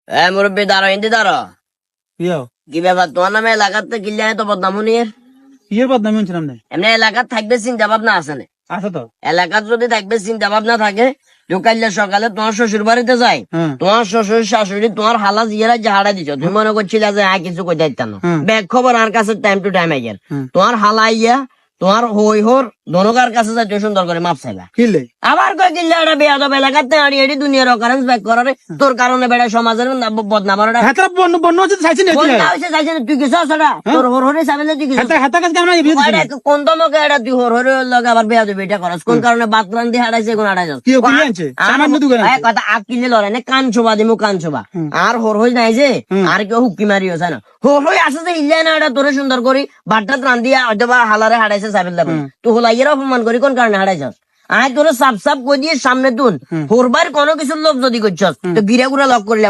মুরব্বী দাঁড়ো হিন্দি দাঁড়ো ইয়ো কি ব্যাপার তোমার নামে এলাকাতে কিল্লা তো বদনামুনির ইয়ের বদনামি শুনছিলাম না এমনি এলাকাত থাকবে চিন্তা ভাবনা আছে না আছে তো এলাকাত যদি থাকবে চিন্তা ভাবনা থাকে কাইলে সকালে তোমার শ্বশুর বাড়িতে যাই হ্যাঁ। তোমার শ্বশুর শাশুড়ি তোমার হালা জিয়ারা জাহাড়া দিছ তুমি মনে করছিলে যে কিছু কই দায়িত্ব না হ্যাঁ। ব্যাগ খবর আর কাছে টাইম টু টাইম আইয়ার হ্যাঁ। তোমার হালা ইয়া তোমার হই হোর দনকার কাছে যাই সুন্দর করে মাপ চাইলা কিলে আবার কয় কিল্লা এটা বেয়াদব এলাকাতে আড়ি এড়ি দুনিয়ার অকারেন্স ব্যাক করারে তোর কারণে বেড়া সমাজের বদনাম আর হাতার বন্য বন্য হচ্ছে চাইছেন তুই কিছু আসা তোর হর হরে সাবেলে তুই কিছু হাতার হাতার কাছে কেমন বিয়ে দিছেন কোন দমকে এটা তুই হর হরে লগে আবার বেয়াদব এটা করস কোন কারণে বাতরান দিয়ে হারাইছে কোন হারাইছ কি কি আনছে সামান্য দোকান আছে কথা আগ কিনলে লড়াই না কান ছোবা দিমু কান ছোবা আর হর হই নাই যে আর কেউ হুক্কি মারিও না হর হই আসে যে ইল্লা না এটা তোরে সুন্দর করি বাট্টা ত্রাণ দিয়া হয়তো বা হালারে হারাইছে সাবেল লাগবে তুই হলাইয়ের অপমান করি কোন কারণে হারাইছস আয় তোরে সাপ সাপ কই দিয়ে সামনে তুন হরবার কোনো কিছুর লোক যদি করছস তো গিরা গুড়া লক করলাম